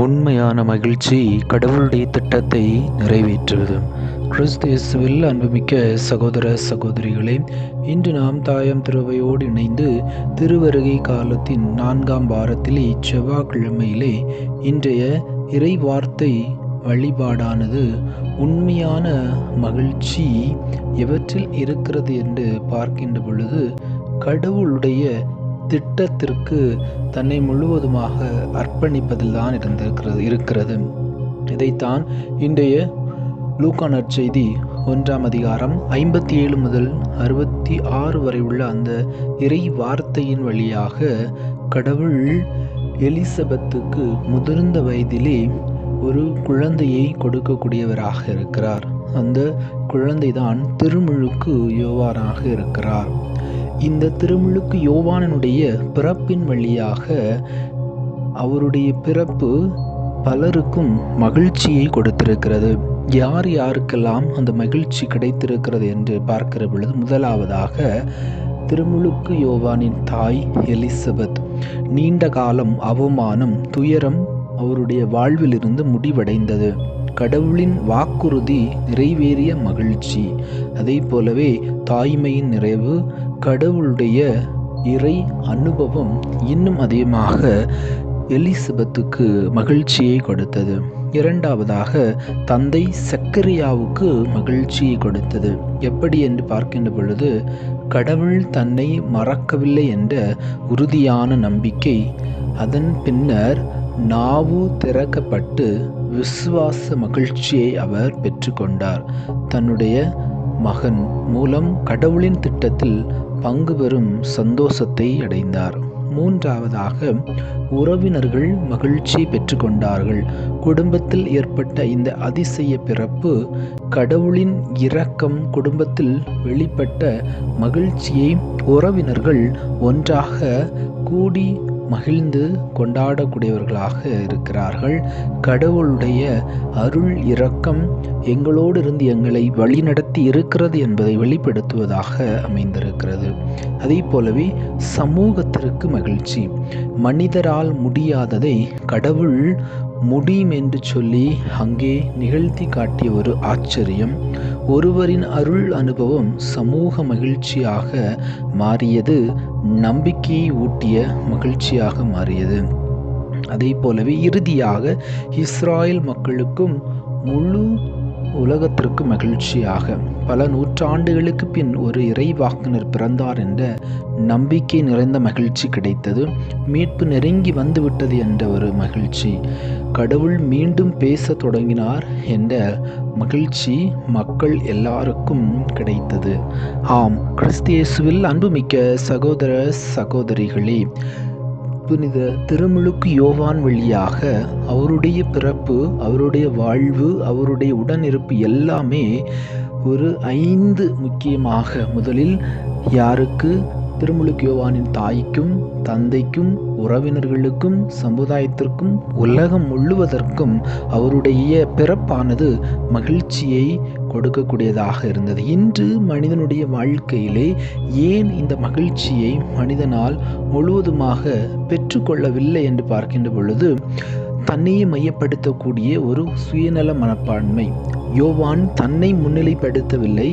உண்மையான மகிழ்ச்சி கடவுளுடைய திட்டத்தை நிறைவேற்றுவது. கிறிஸ்து இயேசுவில் அன்புமிக்க சகோதர சகோதரிகளே, இன்று நாம் தாயாம் திருவையோடு இணைந்து திருவருகை காலத்தின் 4ஆம் வாரத்திலே செவ்வாய்க்கிழமையிலே இன்றைய இறை வார்த்தை வழிபாடானது உண்மையான மகிழ்ச்சி எவற்றில் இருக்கிறது என்று பார்க்கின்ற பொழுது, கடவுளுடைய திட்டத்திற்கு தன்னை முழுவதுமாக அர்ப்பணிப்பதில் தான் இருக்கிறது. இதைத்தான் இன்றைய லூக்கா நற்செய்தி 1ஆம் அதிகாரம் 57 முதல் 66 வரை உள்ள அந்த இறை வார்த்தையின் வழியாக கடவுள் எலிசபெத்துக்கு முதிர்ந்த வயதிலே ஒரு குழந்தையை கொடுக்கக்கூடியவராக இருக்கிறார். அந்த குழந்தைதான் திருமுழுக்கு யோவானாக இருக்கிறார். இந்த திருமுழுக்கு யோவானுடைய பிறப்பின் வழியாக அவருடைய பிறப்பு பலருக்கும் மகிழ்ச்சியை கொடுத்திருக்கிறது. யார் யாருக்கெல்லாம் அந்த மகிழ்ச்சி கிடைத்திருக்கிறது என்று பார்க்கிற பொழுது, முதலாவதாக திருமுழுக்கு யோவானின் தாய் எலிசபெத். நீண்ட காலம் அவமானம், துயரம் அவருடைய வாழ்விலிருந்து முடிவடைந்தது. கடவுளின் வாக்குறுதி நிறைவேறிய மகிழ்ச்சி. அதே போலவே தாய்மையின் நிறைவு, கடவுளுடைய இறை அனுபவம் இன்னும் அதிகமாக எலிசபெத்துக்கு மகிழ்ச்சியை கொடுத்தது. இரண்டாவதாக தந்தை சக்கரியாவுக்கு மகிழ்ச்சியை கொடுத்தது. எப்படி என்று பார்க்கின்ற பொழுது, கடவுள் தன்னை மறக்கவில்லை என்ற உறுதியான நம்பிக்கை. அதன் பின்னர் நாவு திறக்கப்பட்டு விசுவாச மகிழ்ச்சியை அவர் பெற்றுக்கொண்டார். தன்னுடைய மகன் மூலம் கடவுளின் திட்டத்தில் பங்கு பெறும் சந்தோஷத்தை அடைந்தார். மூன்றாவதாக உறவினர்கள் மகிழ்ச்சி பெற்றுக்கொண்டார்கள். குடும்பத்தில் ஏற்பட்ட இந்த அதிசய பிறப்பு கடவுளின் இரக்கம், குடும்பத்தில் வெளிப்பட்ட மகிழ்ச்சியை உறவினர்கள் ஒன்றாக கூடி மகிழ்ந்து கொண்டாடக்கூடியவர்களாக இருக்கிறார்கள். கடவுளுடைய அருள் இரக்கம் எங்களோடு இருந்து எங்களை வழிநடத்தி இருக்கிறது என்பதை வெளிப்படுத்துவதாக அமைந்திருக்கிறது. அதே போலவே சமூகத்திற்கு மகிழ்ச்சி. மனிதரால் முடியாததை கடவுள் முடியும் என்று சொல்லி அங்கே நிகழ்த்தி காட்டிய ஒரு ஆச்சரியம். ஒருவரின் அருள் அனுபவம் சமூக மகிழ்ச்சியாக மாறியது, நம்பிக்கையை ஊட்டிய மகிழ்ச்சியாக மாறியது. அதே போலவே இறுதியாக இஸ்ராயேல் மக்களுக்கும் முழு உலகத்திற்கு மகிழ்ச்சியாக பல நூற்றாண்டுகளுக்கு பின் ஒரு இறைவாக்கினர் பிறந்தார் என்ற நம்பிக்கை நிறைந்த மகிழ்ச்சி கிடைத்தது. மீட்பு நெருங்கி வந்துவிட்டது என்ற ஒரு மகிழ்ச்சி. கடவுள் மீண்டும் பேச தொடங்கினார் என்ற மகிழ்ச்சி மக்கள் எல்லாருக்கும் கிடைத்தது. ஆம், கிறிஸ்து இயேசுவில் அன்புமிக்க சகோதர சகோதரிகளே, புனித திருமுழுக்கு யோவான் வழியாக அவருடைய பிறப்பு, அவருடைய வாழ்வு, அவருடைய உடனிருப்பு எல்லாமே ஒரு 5 முக்கியமாக, முதலில் யாருக்கு? திருமுழுக்கு யோவானின் தாய்க்கும், தந்தைக்கும், உறவினர்களுக்கும், சமுதாயத்திற்கும், உலகம் முழுவதற்கும் அவருடைய பிறப்பானது மகிழ்ச்சியை கொடுக்கக்கூடியதாக இருந்தது. இன்று மனிதனுடைய வாழ்க்கையிலே ஏன் இந்த மகிழ்ச்சியை மனிதனால் முழுவதுமாக பெற்றுக்கொள்ளவில்லை என்று பார்க்கின்ற பொழுது, தன்னையே மையப்படுத்தக்கூடிய ஒரு சுயநல மனப்பான்மை. யோவான் தன்னை முன்னிலைப்படுத்தவில்லை.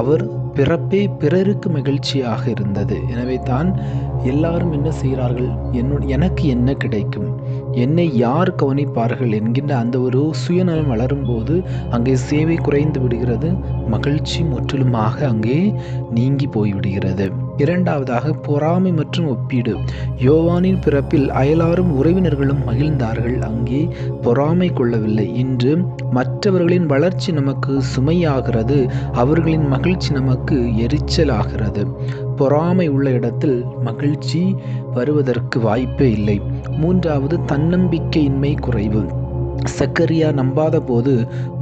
அவர் பிறப்பே பிறருக்கு மகிழ்ச்சியாக இருந்தது. எனவே தான் எல்லாரும் என்ன செய்கிறார்கள்? எனக்கு என்ன கிடைக்கும், என்னை யார் கவனிப்பார்கள் என்கின்ற அந்த ஒரு சுயநலம் வளரும்போது அங்கே சேவை குறைந்து விடுகிறது, மகிழ்ச்சி முற்றிலுமாக அங்கே நீங்கி போய்விடுகிறது. இரண்டாவதாக பொறாமை மற்றும் ஒப்பீடு. யோவானின் பிறப்பில் அயலாரும் உறவினர்களும் மகிழ்ந்தார்கள், அங்கே பொறாமை கொள்ளவில்லை. இன்று மற்றவர்களின் வளர்ச்சி நமக்கு சுமையாகிறது, அவர்களின் மகிழ்ச்சி நமக்கு எரிச்சலாகிறது. பொறாமை உள்ள இடத்தில் மகிழ்ச்சி வருவதற்கு வாய்ப்பே இல்லை. மூன்றாவது தன்னம்பிக்கையின்மை குறைவு. சக்கரியா நம்பாத போது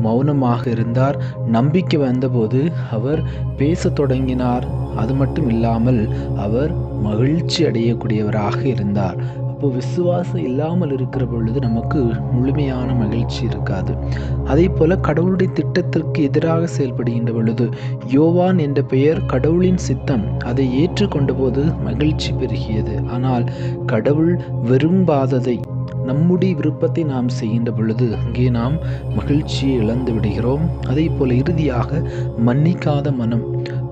மௌனமாக இருந்தார். நம்பிக்கை வந்தபோது அவர் பேசத் தொடங்கினார். அது மட்டும் இல்லாமல் அவர் மகிழ்ச்சி அடையக்கூடியவராக இருந்தார். அப்போ விசுவாசம் இல்லாமல் இருக்கிற பொழுது நமக்கு முழுமையான மகிழ்ச்சி இருக்காது. அதே போல கடவுளுடைய திட்டத்திற்கு எதிராக செயல்படுகின்ற பொழுது, யோவான் என்ற பெயர் கடவுளின் சித்தம், அதை ஏற்றுக்கொண்ட போது மகிழ்ச்சி பெருகியது. ஆனால் கடவுள் விரும்பாததை நம்முடைய விருப்பத்தை நாம் செய்கின்ற பொழுது அங்கே நாம் மகிழ்ச்சியை இழந்து விடுகிறோம். அதே போல இறுதியாக மன்னிக்காத மனம்,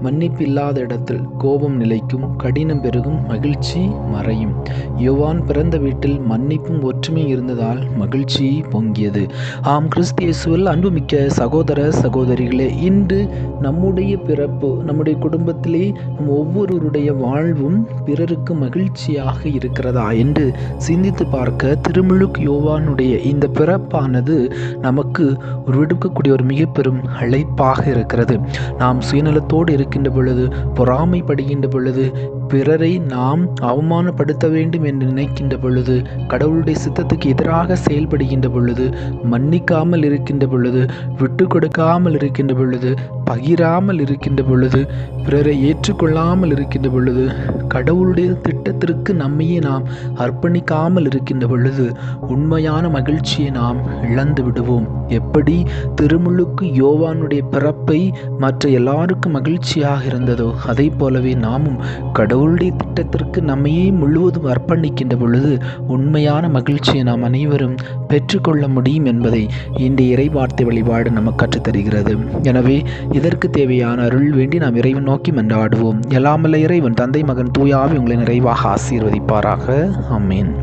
மன்னிப்பு இல்லாத இடத்தில் கோபம் நிலைக்கும், கடினம் பெருகும், மகிழ்ச்சி மறையும். யோவான் பிறந்த வீட்டில் மன்னிப்பும் ஒற்றுமை இருந்ததால் மகிழ்ச்சி பொங்கியது. ஆம், கிறிஸ்து இயேசுவில் அன்புமிக்க சகோதர சகோதரிகளே, இன்று நம்முடைய பிறப்பு, நம்முடைய குடும்பத்திலே நம் ஒவ்வொருவருடைய வாழ்வும் பிறருக்கு மகிழ்ச்சியாக இருக்கிறதா என்று சிந்தித்து பார்க்க திருமுழுக்கு யோவானுடைய இந்த பிறப்பானது நமக்கு ஒரு விடுக்கக்கூடிய ஒரு மிக பெரும் அழைப்பாக இருக்கிறது. நாம் சுயநலத்தோடு இருக்கின்ற பொழுது, பொறாமைப்படுகின்ற பொழுது, பிறரை நாம் அவமானப்படுத்த வேண்டும் என்று நினைக்கின்ற பொழுது, கடவுளுடைய சித்தத்துக்கு எதிராக செயல்படுகின்ற பொழுது, மன்னிக்காமல் இருக்கின்ற பொழுது, விட்டு கொடுக்காமல் இருக்கின்ற பொழுது, பகிராமல் இருக்கின்ற பொழுது, பிறரை ஏற்றுக்கொள்ளாமல் இருக்கின்ற பொழுது, கடவுளுடைய திட்டத்திற்கு நம்மையே நாம் அர்ப்பணிக்காமல் இருக்கின்ற பொழுது உண்மையான மகிழ்ச்சியை நாம் இழந்து விடுவோம். எப்படி திருமுழுக்கு யோவானுடைய பிறப்பை மற்ற எல்லாருக்கும் மகிழ்ச்சியாக இருந்ததோ, அதை போலவே நாமும் கடவுளுடைய திட்டத்திற்கு நம்மையே முழுவதும் அர்ப்பணிக்கின்ற பொழுது உண்மையான மகிழ்ச்சியை நாம் அனைவரும் பெற்றுக்கொள்ள முடியும் என்பதை இந்த இறைவார்த்தை வழிபாடு நமக்கு கற்றுத்தருகிறது. எனவே இதற்கு தேவையான அருள் வேண்டி நாம் இறைவன் நோக்கி மன்றாடுவோம். எல்லாமல்ல இறைவன் தந்தை, மகன், தூய ஆவி உங்களை நிறைவாக ஆசீர்வதிப்பாராக. ஆமென்.